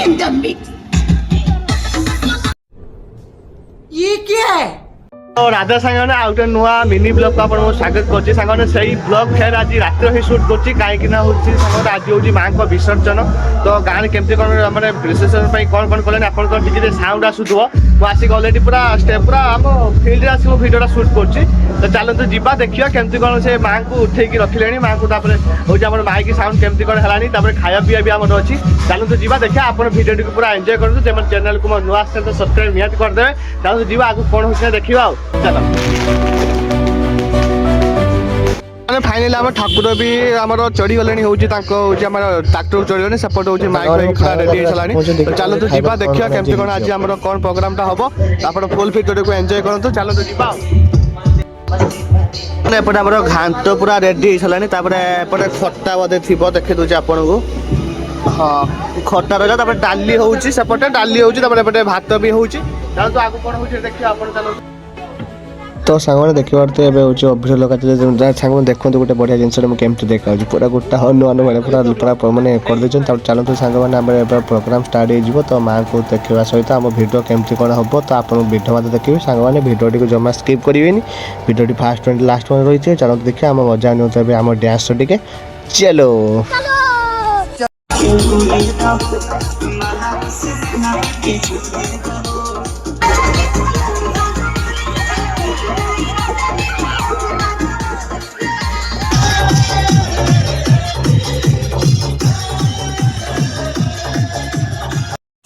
in the mix. ये क्या है? तो राधा सांगने आउ गोटे नुआ मिनी ब्लॉग को आपन स्वागत करछि सांगने सही ब्लॉग फेर आज रात ही शूट करछि काहे कि ना होछि सांगने आज होछि मां को विसर्जन तो गां रे केमति कोन माने विसर्जन पई कोन करले आपन को टिके साउंड आसुथबो मु आसी ऑलरेडी पूरा स्टेप पूरा हम फील्ड रे आसी वीडियोटा शूट करछि तो चलंतु जिबा देखियो केमति कोन से मां को उठै कि रखिलेनी मां को तापर होछि हमर माइक साउंड केमति कोन हलानी तापर खाया पिया भी हमर अछि चलंतु जिबा देखिया आपन वीडियो को पूरा एन्जॉय करतु जे चैनल को नुआ आसे तो सब्सक्राइब नियत कर देबे चलंतु जिबा आगु कोन होछि देखिबा चलो फाइनली आम ठाकुर भी आम चढ़ी गले हूँ ट्राक्टर चढ़ी गले सपोर्ट हूँ माइक रेडी हो चलो तो जीवा देखिए केमती कौन आज आम कौन प्रोग्राम हम आप फुल भिडियो को एंजॉय करूँ चलो तो जीवा एपटे आम घाट पूरा रेडी हो सारे एपटे खट्टा बोधे थी देखी दूसरे आपन को हाँ खट्टा रहा डाली होपटे डाली होपटे भात भी हो चलो तो आगे कौन हो देखिए आप चलो तो सांग देखिए तो ये हूँ अभिषेक लगा सांग देखते गोटे बढ़िया जिनस केमती देखा पूरा गोटा हनुमान भाई पूरा पूरा मैंने करदे चलते सांग मैंने प्रोग्राम स्टार्ट हो तो माँ को देखा सहित आम भिडियो केमती कौन हम तो आप भिडियो मत देखिए सांग मैंने भिडियो टी जमा स्किप करेंगे भिडियो फास्ट लास्ट में रही है चलते देखिए आम मजा नहीं आम डांस टे चलो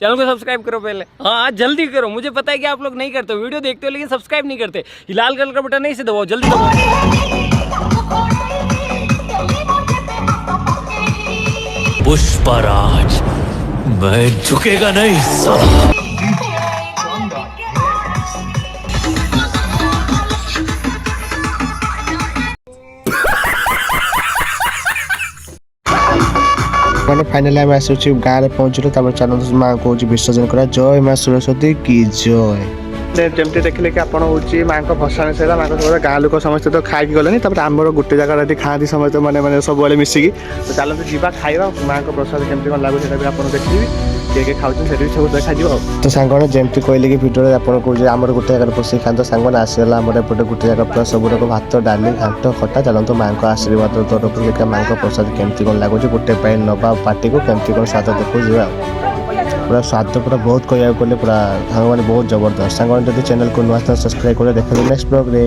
चैनल को सब्सक्राइब करो पहले। हाँ जल्दी करो, मुझे पता है कि आप लोग नहीं करते हो, वीडियो देखते हो लेकिन सब्सक्राइब नहीं करते। ये लाल कलर का बटन नहीं से दबाओ, जल्दी दबाओ। पुष्पराज मैं झुकेगा नहीं साला। मैंने फाइनली आम आस गाँव में पहुँचलु चलो माँ को विसर्जन करा जय माँ सरस्वती की जय जमती देखिले कि आप माँ को भसाणी सर माँ को गाँव लोक समस्त तो खाई गले आमर गोटे जगह खाती समस्त मैंने सब मिसिकी तो चलते जीवा खाଇବା माँ को प्रसाद केमती कौन लगुच आप देखिए किए खाऊँ सब देखा तो सांगने जमती कहले कि भिडियो आपको आमर गोटे जगह बस खाते सांगने आसगला आम एपटे गोटे जगह पूरा सब भात डाली घाट खटा चलते माँ को आशीर्वाद तरफ देखा माँ को प्रसाद केमती कौन लगुच गोटे पाई नवा पार्टी को केमती कौन स्वाद देखा पूरा स्वाद पूरा बहुत कहूँ गले पूरा सांग बहुत जबरदस्त सांग जब चैनल को नुआ सब्सक्राइब कर देखा नेक्स्ट ब्लॉग रे।